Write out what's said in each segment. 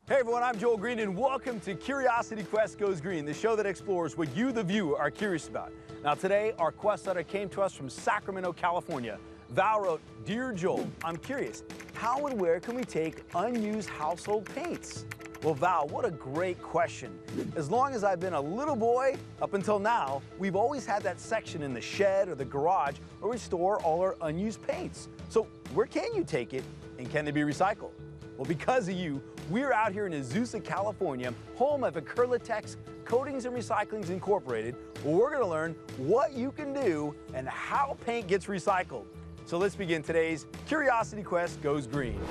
Hey everyone, I'm Joel Greene and welcome to Curiosity Quest Goes Green, the show that explores what you, the viewer, are curious about. Now today, our quest letter came to us from Sacramento, California. Val wrote, "Dear Joel, I'm curious, how and where can we take unused household paints?" Well, Val, what a great question. As long as I've been a little boy, up until now, we've always had that section in the shed or the garage where we store all our unused paints. So where can you take it and can they be recycled? Well, because of you, we're out here in Azusa, California, home of Acrylatex Coatings and Recyclings Incorporated, where we're gonna learn what you can do and how paint gets recycled. So let's begin today's Curiosity Quest Goes Green.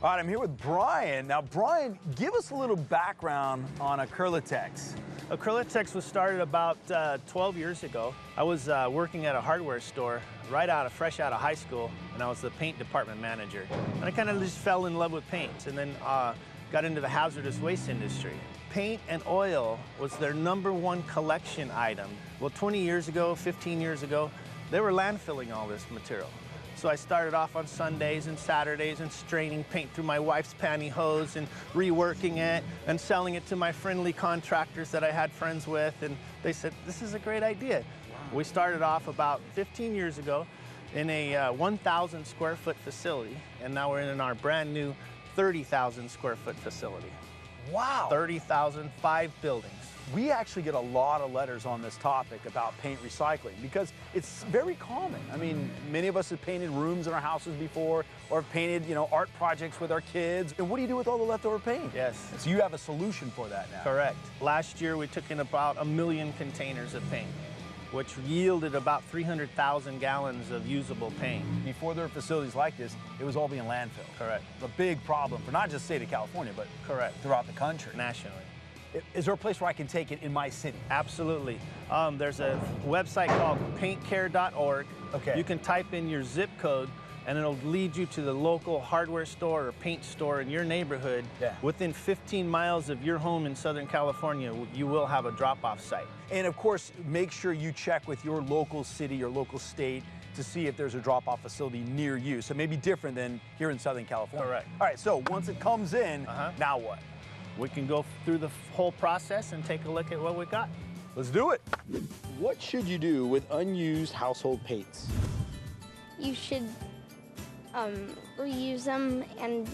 All right, I'm here with Brian. Now, Brian, give us a little background on Acrylatex. Acrylatex was started about 12 years ago. I was working at a hardware store fresh out of high school, and I was the paint department manager. And I kind of just fell in love with paint, and then got into the hazardous waste industry. Paint and oil was their #1 collection item. Well, 20 years ago, 15 years ago, they were landfilling all this material. So I started off on Sundays and Saturdays and straining paint through my wife's pantyhose and reworking it and selling it to my friendly contractors that I had friends with. And they said, this is a great idea. Wow. We started off about 15 years ago in a 1,000 square foot facility. And now we're in our brand new 30,000 square foot facility. Wow. 30,000, 5 buildings. We actually get a lot of letters on this topic about paint recycling because it's very common. I mean, many of us have painted rooms in our houses before or have painted, art projects with our kids. And what do you do with all the leftover paint? Yes. So you have a solution for that now. Correct. Last year, we took in about 1 million containers of paint, which yielded about 300,000 gallons of usable paint. Before there were facilities like this, it was all being landfilled. Correct. A big problem for not just the state of California, but correct, throughout the country. Nationally. Is there a place where I can take it in my city? Absolutely. There's a website called paintcare.org. Okay. You can type in your zip code and it'll lead you to the local hardware store or paint store in your neighborhood. Yeah. Within 15 miles of your home in Southern California, you will have a drop-off site. And of course, make sure you check with your local city or local state to see if there's a drop-off facility near you. So maybe different than here in Southern California. Correct. All right, so once it comes in, now what? We can go through the whole process and take a look at what we got. Let's do it. What should you do with unused household paints? You should reuse them and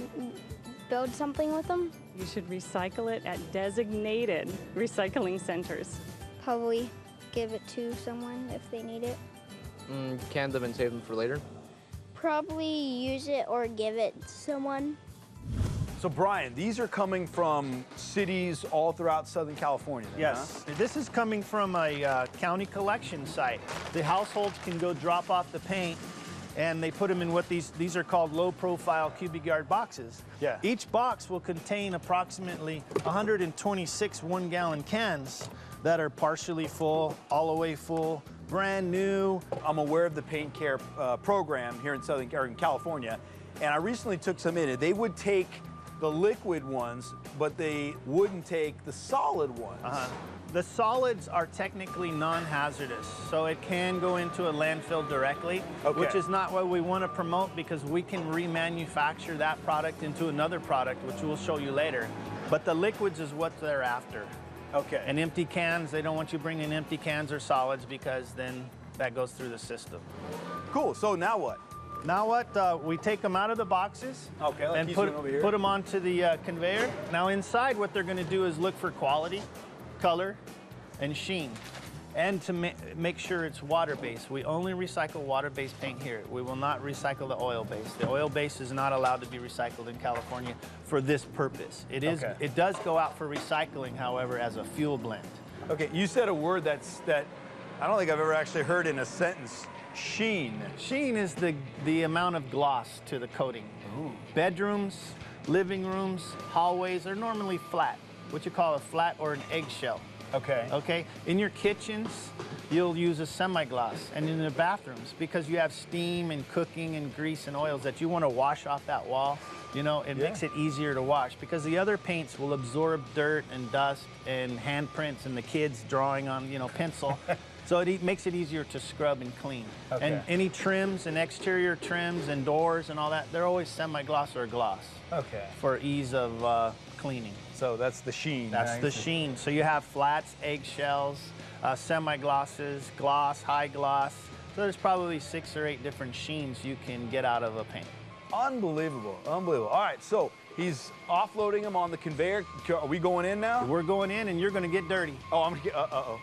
build something with them. You should recycle it at designated recycling centers. Probably give it to someone if they need it. Can them and save them for later. Probably use it or give it to someone. So Brian, these are coming from cities all throughout Southern California. Then, yes, this is coming from a county collection site. The households can go drop off the paint and they put them in what these are called low-profile cubic yard boxes. Yeah. Each box will contain approximately 126 one-gallon cans that are partially full, all the way full, brand new. I'm aware of the Paint Care program here in California, and I recently took some in. They would take the liquid ones, but they wouldn't take the solid ones. The solids are technically non-hazardous, so it can go into a landfill directly, which is not what we want to promote because we can remanufacture that product into another product, which we'll show you later. But the liquids is what they're after. Okay. And empty cans, they don't want you bringing empty cans or solids because then that goes through the system. Cool, so now what? Now what, we take them out of the boxes and put them onto the conveyor. Now inside what they're gonna do is look for quality, color, and sheen. And to make sure it's water-based. We only recycle water-based paint here. We will not recycle the oil-based. The oil-based is not allowed to be recycled in California for this purpose. It is. Okay. It does go out for recycling, however, as a fuel blend. Okay, you said a word that I don't think I've ever actually heard in a sentence. Sheen. Sheen is the amount of gloss to the coating. Ooh. Bedrooms, living rooms, hallways are normally flat, what you call a flat or an eggshell. Okay. Okay, in your kitchens, you'll use a semi-gloss, and in the bathrooms, because you have steam and cooking and grease and oils that you want to wash off that wall, you know, it makes it easier to wash, because the other paints will absorb dirt and dust and handprints and the kids drawing on, you know, pencil. So it makes it easier to scrub and clean. Okay. And any trims and exterior trims and doors and all that, they're always semi-gloss or gloss. Okay. For ease of cleaning. So that's the sheen. That's the sheen. So you have flats, eggshells, semi-glosses, gloss, high gloss. So there's probably 6 or 8 different sheens you can get out of a paint. Unbelievable, unbelievable. All right, so he's offloading them on the conveyor. Are we going in now? We're going in and you're gonna get dirty. Oh, I'm gonna get, uh-oh.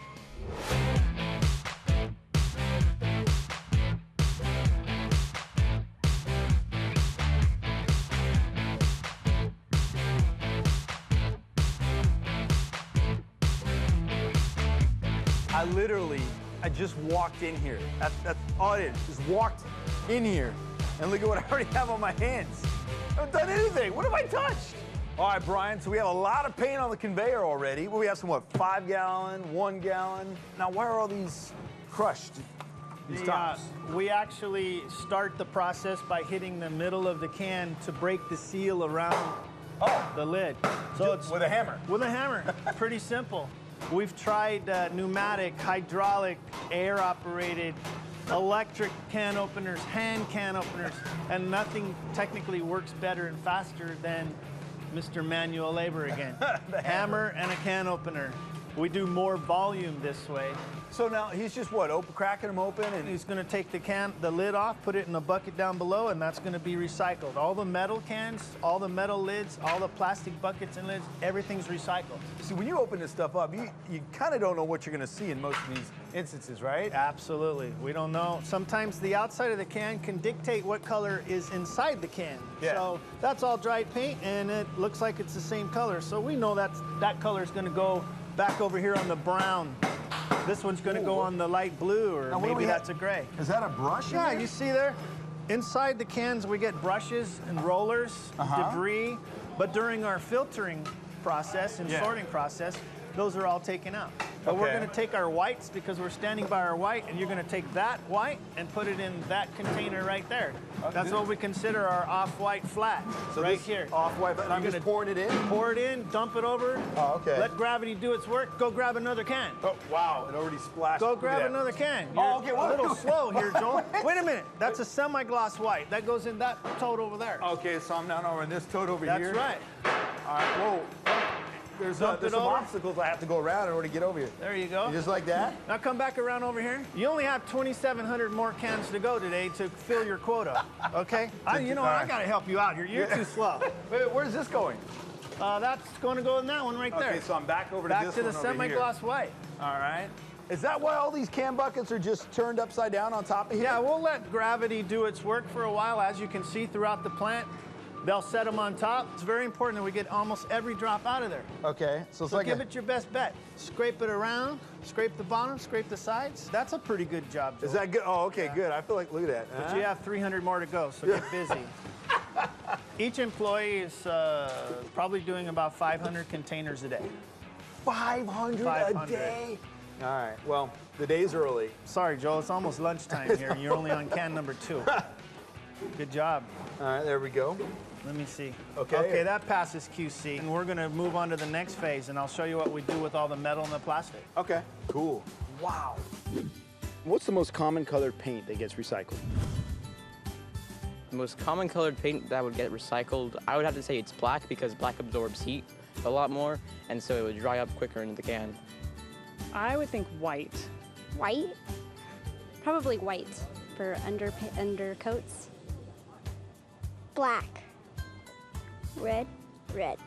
I just walked in here. That's all it is. Just walked in here. And look at what I already have on my hands. I haven't done anything. What have I touched? All right, Brian, so we have a lot of paint on the conveyor already. Well, we have some, what, 5 gallon, 1 gallon? Now, why are all these crushed? These tops? We actually start the process by hitting the middle of the can to break the seal around the lid. So it's with a hammer? With a hammer. Pretty simple. We've tried pneumatic, hydraulic, air-operated, electric can openers, hand can openers, and nothing technically works better and faster than Mr. Manual Labor again. Hammer and a can opener. We do more volume this way. So now he's just what, cracking them open? And he's gonna take the lid off, put it in a bucket down below, and that's gonna be recycled. All the metal cans, all the metal lids, all the plastic buckets and lids, everything's recycled. See, when you open this stuff up, you kind of don't know what you're gonna see in most of these instances, right? Absolutely, we don't know. Sometimes the outside of the can can dictate what color is inside the can. Yeah. So that's all dried paint, and it looks like it's the same color. So we know that color is gonna go back over here on the brown. This one's going to go on the light blue, or maybe that's a gray. Is that a brush? Yeah, you see there? Inside the cans, we get brushes and rollers, debris, but during our filtering process and sorting process, those are all taken out. But we're going to take our whites, because we're standing by our white, and you're going to take that white and put it in that container right there. That's what we consider our off-white flat, so right here. Off-white, and I'm just pouring it in? Pour it in, dump it over. Oh, okay. Let gravity do its work. Go grab another can. Oh, wow, it already splashed. Go grab another can. You're a little slow here, Joel. Wait a minute. That's a semi-gloss white. That goes in that tote over there. Okay, so I'm now over in this tote over here. That's right. All right, whoa. There's some obstacles I have to go around in order to get over here. There you go. Just like that? Now come back around over here. You only have 2,700 more cans to go today to fill your quota, okay? I got to help you out here. You're too slow. Wait, where's this going? That's going to go in that one right there. Okay, so I'm back over to this one Back to the semi-gloss white. All right. Is that why all these can buckets are just turned upside down on top of here? Yeah, we'll let gravity do its work for a while. As you can see throughout the plant, they'll set them on top. It's very important that we get almost every drop out of there. Okay, so it's like give it your best bet. Scrape it around, scrape the bottom, scrape the sides. That's a pretty good job, Joel. Is that good? Oh, okay, good. I feel like, look at that. But you have 300 more to go, so get busy. Each employee is probably doing about 500 containers a day. 500 a day? All right, well, the day's early. Sorry, Joel, it's almost lunchtime here, and you're only on can number 2. Good job. All right, there we go. Let me see. Okay. Okay, that passes QC. And we're gonna move on to the next phase, and I'll show you what we do with all the metal and the plastic. Okay, cool. Wow. What's the most common colored paint that gets recycled? The most common colored paint that would get recycled, I would have to say it's black, because black absorbs heat a lot more, and so it would dry up quicker in the can. I would think white. White? Probably white for undercoats. Black. Red. Red.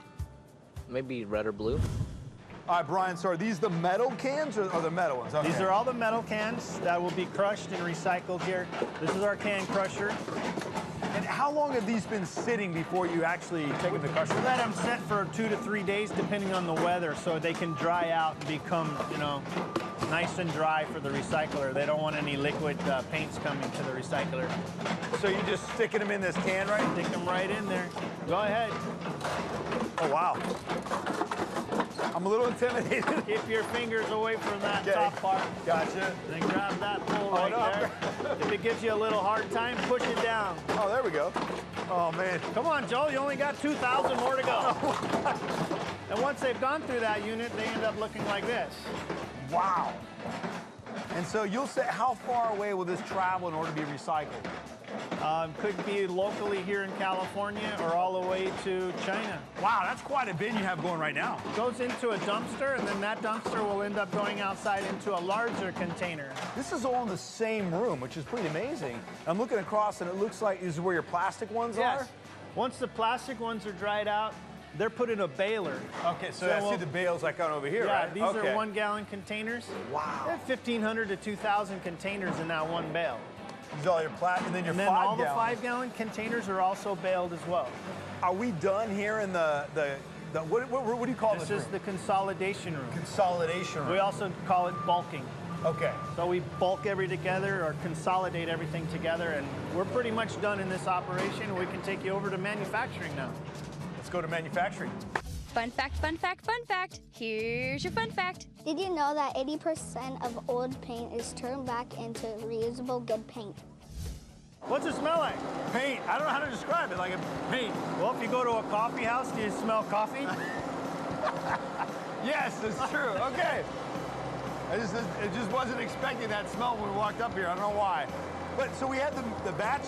Maybe red or blue. All right, Brian, so are these the metal cans or the metal ones? Okay. These are all the metal cans that will be crushed and recycled here. This is our can crusher. And how long have these been sitting before you actually take them to crusher? We let them sit for 2 to 3 days, depending on the weather, so they can dry out and become, you know, nice and dry for the recycler. They don't want any liquid paints coming to the recycler. So you're just sticking them in this can, right? Stick them right in there. Go ahead. Oh, wow. I'm a little intimidated. Keep your fingers away from that Okay. top part. Gotcha. Then grab that pole right there. If it gives you a little hard time, push it down. Oh, there we go. Oh, man. Come on, Joel, you only got 2,000 more to go. And once they've gone through that unit, they end up looking like this. Wow. And so you'll say, how far away will this travel in order to be recycled? Could be locally here in California or all the way to China. Wow, that's quite a bin you have going right now. Goes into a dumpster, and then that dumpster will end up going outside into a larger container. This is all in the same room, which is pretty amazing. I'm looking across, and it looks like this is where your plastic ones are? Once the plastic ones are dried out, they're put in a baler. Okay, so I see the bales like on over here, Yeah, right? these are 1 gallon containers. Wow. They have 1,500 to 2,000 containers in that one bale. These are all your and then your And then 5 all the gallon. 5 gallon containers are also baled as well. Are we done here in what do you call this? This is the consolidation room. Consolidation room. We also call it bulking. Okay. So we bulk everything together or consolidate everything together, and we're pretty much done in this operation. We can take you over to manufacturing now. Let's go to manufacturing. Fun fact, fun fact, fun fact. Here's your fun fact. Did you know that 80% of old paint is turned back into reusable good paint? What's it smell like? Paint. I don't know how to describe it. Like a paint. Well, if you go to a coffee house, do you smell coffee? Yes, it's true. Okay. I just wasn't expecting that smell when we walked up here. I don't know why. But so we had the batch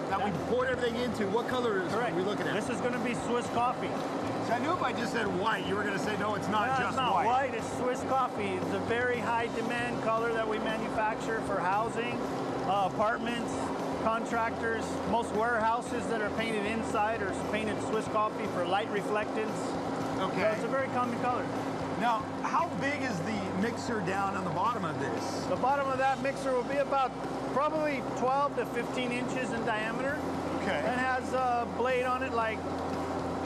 that we poured everything into. What color is Correct. we looking at? This is going to be Swiss coffee. So I knew if I just said white, you were going to say, no, it's not No, just it's not white. white. It's Swiss coffee. It's a very high demand color that we manufacture for housing, apartments, contractors. Most warehouses that are painted inside are painted Swiss coffee for light reflectance. Okay. So it's a very common color. Now, how big is the mixer down on the bottom of this? The bottom of that mixer will be about probably 12 to 15 inches in diameter. Okay. It has a blade on it,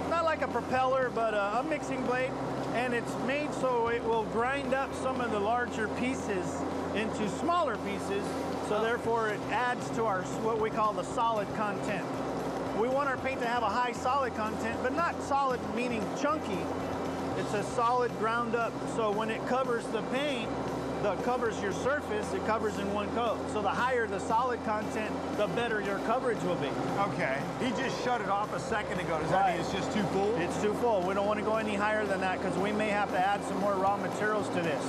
not like a propeller, but a mixing blade. And it's made so it will grind up some of the larger pieces into smaller pieces. So therefore it adds to our, what we call the solid content. We want our paint to have a high solid content, but not solid meaning chunky. It's a solid ground up, so when it covers the paint, that covers your surface, it covers in one coat. So the higher the solid content, the better your coverage will be. Okay. He just shut it off a second ago. Does that mean it's just too full? It's too full. We don't want to go any higher than that because we may have to add some more raw materials to this.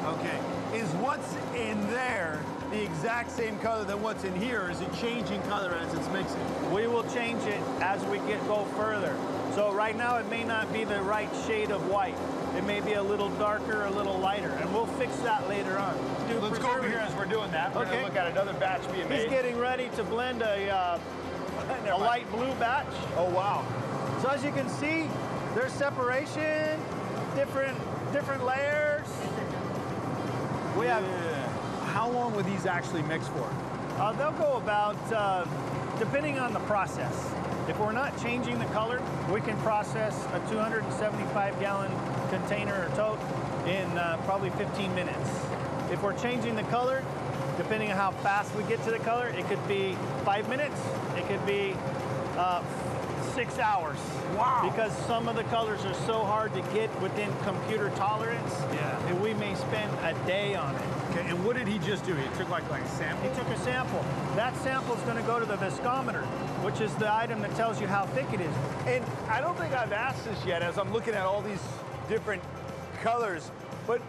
Okay. Is what's in there the exact same color than what's in here? Or is it changing color as it's mixing? We will change it as we go further. So right now it may not be the right shade of white. It may be a little darker, a little lighter, and we'll fix that later on. Let's go over here as we're doing that. We're going to look at another batch being made. He's getting ready to blend a light blue batch. Oh, wow. So as you can see, there's separation, different layers. We have. How long would these actually mix for? They'll go about, depending on the process. If we're not changing the color, we can process a 275-gallon container or tote in probably 15 minutes. If we're changing the color, depending on how fast we get to the color, it could be 5 minutes, it could be 6 hours. Wow. Because some of the colors are so hard to get within computer tolerance that we may spend a day on it. Okay, and what did he just do? He took like a sample? He took a sample. That sample is going to go to the viscometer, which is the item that tells you how thick it is. And I don't think I've asked this yet as I'm looking at all these different colors, but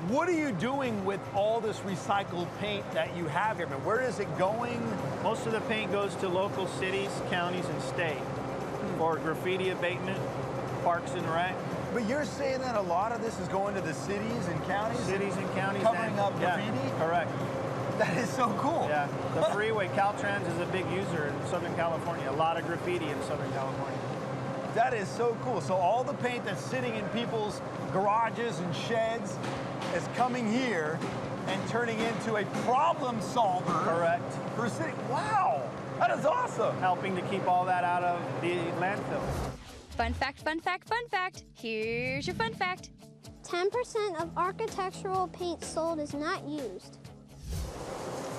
what are you doing with all this recycled paint that you have here? I mean, where is it going? Most of the paint goes to local cities, counties, and state for graffiti abatement, parks and rec. But you're saying that a lot of this is going to the cities and counties? Cities and counties. Covering up graffiti? Yeah, correct. That is so cool. Yeah, the freeway, Caltrans is a big user in Southern California. A lot of graffiti in Southern California. That is so cool. So all the paint that's sitting in people's garages and sheds is coming here and turning into a problem solver. Correct. For city. Wow, that is awesome. Helping to keep all that out of the landfill. Fun fact, fun fact, fun fact. Here's your fun fact. 10% of architectural paint sold is not used.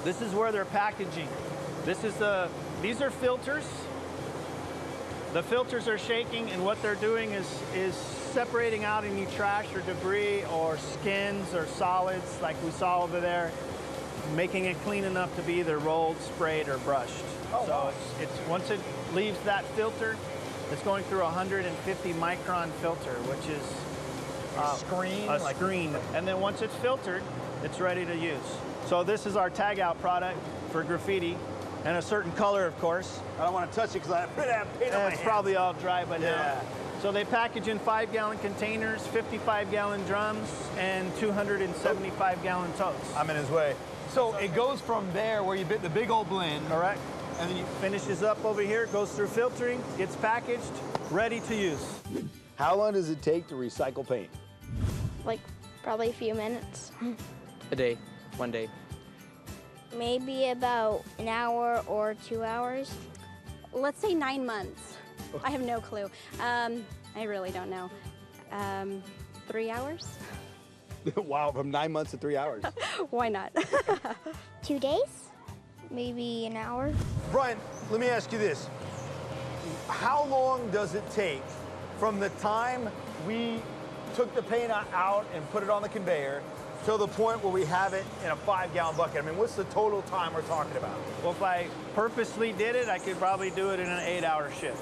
This is where they're packaging. These are filters. The filters are shaking, and what they're doing is separating out any trash or debris or skins or solids like we saw over there, making it clean enough to be either rolled, sprayed, or brushed. Oh, so wow. it's once it leaves that filter, it's going through a 150 micron filter, which is A screen? a screen. And then once it's filtered, it's ready to use. So this is our tag out product for graffiti, and a certain color, of course. I don't want to touch it because I have paint on my It's hands. probably all dry by now. Yeah. So they package in 5-gallon containers, 55-gallon drums, and 275-gallon totes. I'm in his way. So it goes from there where you bit the big old blend. Correct. And then you Finishes up over here, goes through filtering, gets packaged, ready to use. How long does it take to recycle paint? Like probably a few minutes. A day, 1 day. Maybe about an hour or 2 hours. Let's say 9 months. I have no clue. I really don't know. 3 hours? Wow, from 9 months to 3 hours. Why not? 2 days? Maybe an hour. Brian, let me ask you this. How long does it take from the time we took the paint out and put it on the conveyor to the point where we have it in a 5-gallon bucket? I mean, what's the total time we're talking about? Well, if I purposely did it, I could probably do it in an 8-hour shift.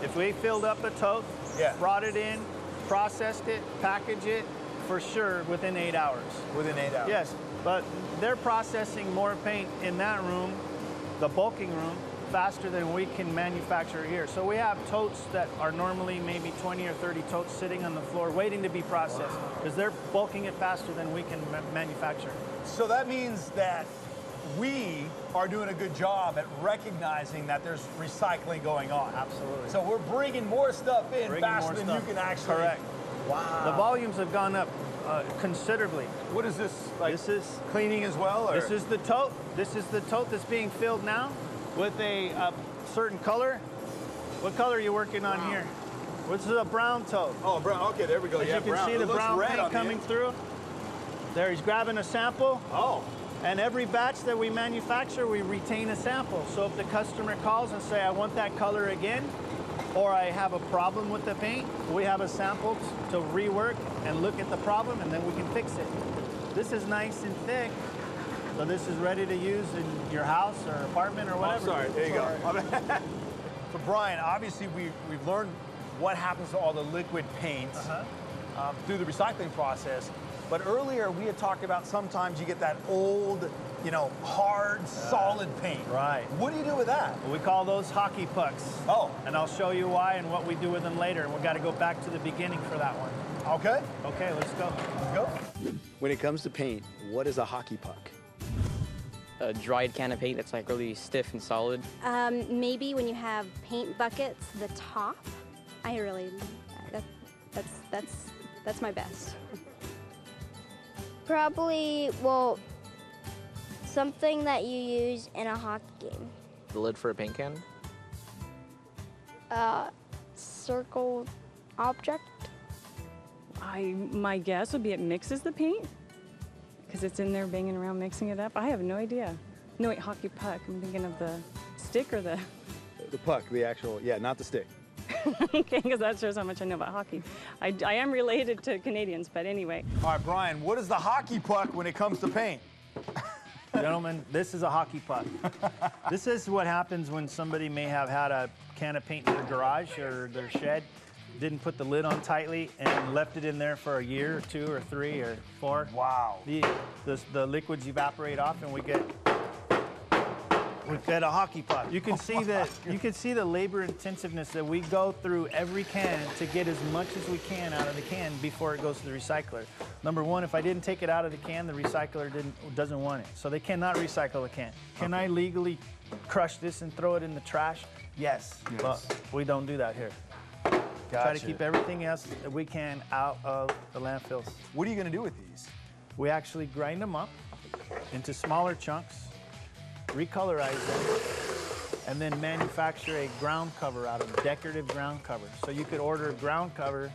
If we filled up a tote, Yeah. brought it in, processed it, packaged it, for sure within 8 hours. Within 8 hours? Yes, but they're processing more paint in that room, the bulking room, faster than we can manufacture here. So we have totes that are normally maybe 20 or 30 totes sitting on the floor waiting to be processed because they're bulking it faster than we can manufacture. So that means that we are doing a good job at recognizing that there's recycling going on. Absolutely. So we're bringing more stuff in Bringing faster more than stuff. you can actually. Correct. Wow. The volumes have gone up considerably. What is this, like This is cleaning as well? Or? This is the tote. This is the tote that's being filled now with a certain color. What color are you working on here? This is a brown tote. Oh, brown. Okay, there we go. As Yeah, you can brown. see It the looks brown red paint on the coming end. through. There, he's grabbing a sample. Oh. And every batch that we manufacture, we retain a sample. So if the customer calls and say, I want that color again, or I have a problem with the paint, we have a sample to rework and look at the problem, and then we can fix it. This is nice and thick, so this is ready to use in your house or apartment or whatever. Oh, sorry, there you go. So Brian, obviously we've learned what happens to all the liquid paints through the recycling process. But earlier we had talked about sometimes you get that old, hard, solid paint. Right. What do you do with that? We call those hockey pucks. Oh. And I'll show you why and what we do with them later. And we've got to go back to the beginning for that one. Okay. Okay, let's go. Let's go. When it comes to paint, what is a hockey puck? A dried can of paint that's like really stiff and solid. Maybe when you have paint buckets, the top. I really, that's my best. Probably, well, something that you use in a hockey game. The lid for a paint can. Circle object. My guess would be it mixes the paint because it's in there banging around mixing it up. I have no idea. No, wait, hockey puck. I'm thinking of the stick or the... The puck, the actual, yeah, not the stick. Okay, because that shows how much I know about hockey. I am related to Canadians, but anyway. All right, Brian, what is the hockey puck when it comes to paint? Gentlemen, this is a hockey puck. This is what happens when somebody may have had a can of paint in their garage or their shed, didn't put the lid on tightly, and left it in there for a year or 2 or 3 or 4. Wow. The liquids evaporate off, and we get a hockey puck. You can see the labor intensiveness that we go through every can to get as much as we can out of the can before it goes to the recycler. Number one, if I didn't take it out of the can, the recycler doesn't want it. So they cannot recycle the can. Can I legally crush this and throw it in the trash? Yes. But we don't do that here. Try to Gotcha. keep everything else that we can out of the landfills. What are you going to do with these? We actually grind them up into smaller chunks, recolorize them, and then manufacture a ground cover out of decorative ground cover. So you could order ground cover,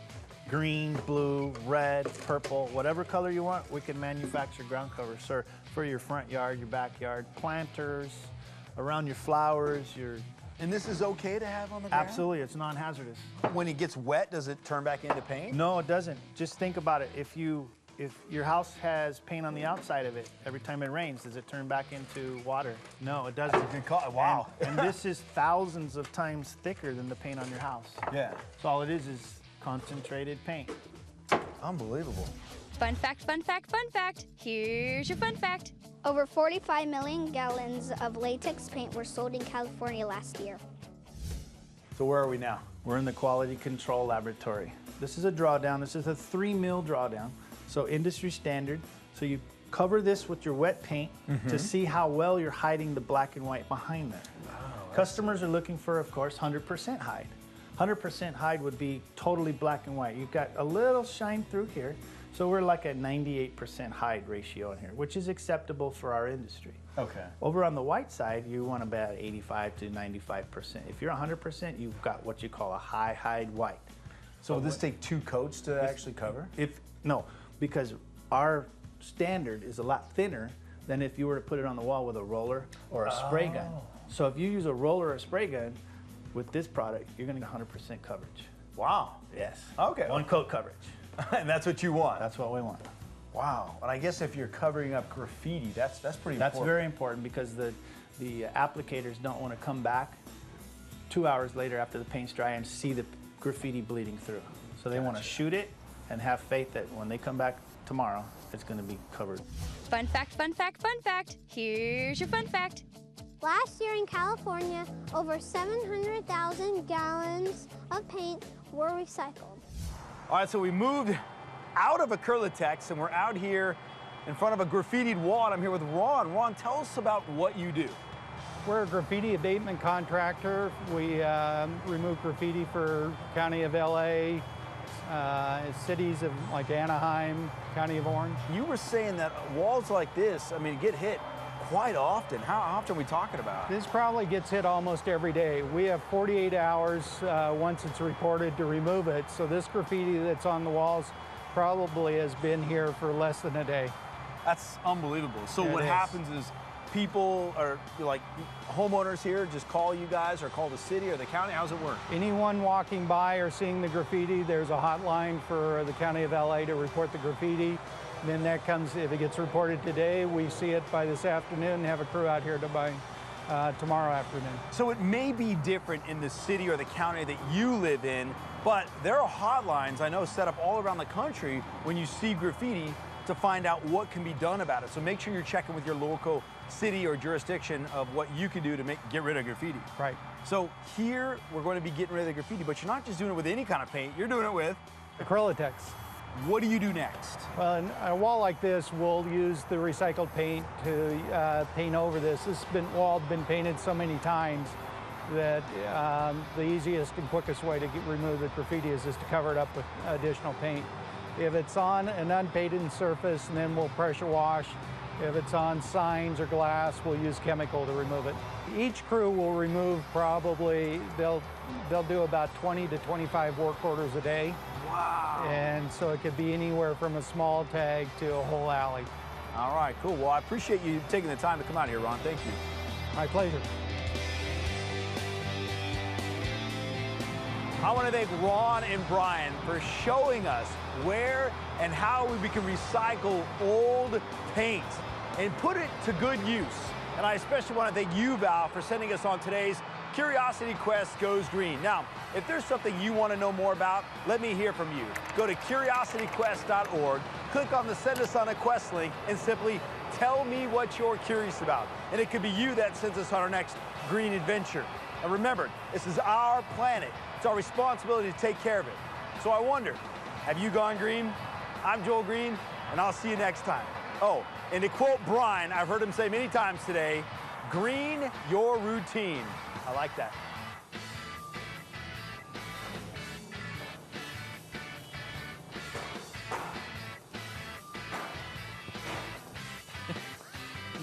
green, blue, red, purple, whatever color you want, we can manufacture ground covers. So for your front yard, your backyard, planters, around your flowers, your... And this is okay to have on the ground? Absolutely, it's non-hazardous. When it gets wet, does it turn back into paint? No, it doesn't. Just think about it. If your house has paint on the outside of it, every time it rains, does it turn back into water? No, it doesn't. Good call. Wow. And this is thousands of times thicker than the paint on your house. Yeah. So all it is concentrated paint. Unbelievable. Fun fact, fun fact, fun fact. Here's your fun fact. Over 45 million gallons of latex paint were sold in California last year. So where are we now? We're in the quality control laboratory. This is a drawdown. This is a 3 mil drawdown. So industry standard. So you cover this with your wet paint to see how well you're hiding the black and white behind there. Oh, customers are looking for, of course, 100% hide. 100% hide would be totally black and white. You've got a little shine through here. So we're like a 98% hide ratio in here, which is acceptable for our industry. Okay. Over on the white side, you want about 85 to 95%. If you're 100%, you've got what you call a high hide white. So will this take 2 coats to actually cover? No, because our standard is a lot thinner than if you were to put it on the wall with a roller or a spray gun. So if you use a roller or a spray gun with this product, you're gonna get 100% coverage. Wow. Yes. Okay. 1 coat coverage. And that's what you want? That's what we want. Wow. And I guess if you're covering up graffiti, that's pretty important. That's very important because the applicators don't want to come back 2 hours later after the paint's dry and see the graffiti bleeding through. So they want to shoot it and have faith that when they come back tomorrow, it's going to be covered. Fun fact, fun fact, fun fact. Here's your fun fact. Last year in California, over 700,000 gallons of paint were recycled. All right, so we moved out of Acrylatex and we're out here in front of a graffitied wall, and I'm here with Ron. Ron, tell us about what you do. We're a graffiti abatement contractor. We remove graffiti for County of LA, cities of like Anaheim, County of Orange. You were saying that walls like this, I mean, get hit quite often. How often are we talking about? This probably gets hit almost every day. We have 48 hours once it's reported to remove it. So this graffiti that's on the walls probably has been here for less than a day. That's unbelievable. So what happens is people are like homeowners here just call you guys or call the city or the county? How does it work? Anyone walking by or seeing the graffiti, there's a hotline for the County of LA to report the graffiti. Then that comes, if it gets reported today, we see it by this afternoon and have a crew out here by tomorrow afternoon. So it may be different in the city or the county that you live in, but there are hotlines I know set up all around the country when you see graffiti to find out what can be done about it. So make sure you're checking with your local city or jurisdiction of what you can do to get rid of graffiti. Right. So here we're going to be getting rid of the graffiti, but you're not just doing it with any kind of paint, you're doing it with Acrylatex. What do you do next? Well, in a wall like this, we'll use the recycled paint to paint over this. This wall has been painted so many times that the easiest and quickest way to remove the graffiti is just to cover it up with additional paint. If it's on an unpainted surface, and then we'll pressure wash. If it's on signs or glass, we'll use chemical to remove it. Each crew will remove probably, they'll do about 20 to 25 work orders a day. Wow. And so it could be anywhere from a small tag to a whole alley. All right, cool. Well, I appreciate you taking the time to come out here, Ron. Thank you. My pleasure. I want to thank Ron and Brian for showing us where and how we can recycle old paint and put it to good use. And I especially want to thank you, Val, for sending us on today's Curiosity Quest Goes Green. Now, if there's something you want to know more about, let me hear from you. Go to curiosityquest.org, click on the Send Us on a Quest link, and simply tell me what you're curious about. And it could be you that sends us on our next green adventure. And remember, this is our planet. It's our responsibility to take care of it. So I wonder, have you gone green? I'm Joel Greene, and I'll see you next time. Oh, and to quote Brian, I've heard him say many times today, green your routine. I like that.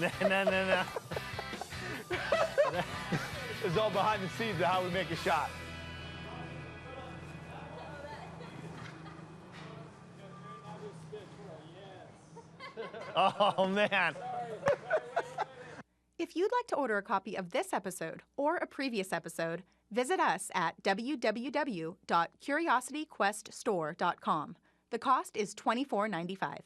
No. It's all behind the scenes of how we make a shot. Oh, man. If you'd like to order a copy of this episode or a previous episode, visit us at www.curiosityqueststore.com. The cost is $24.95.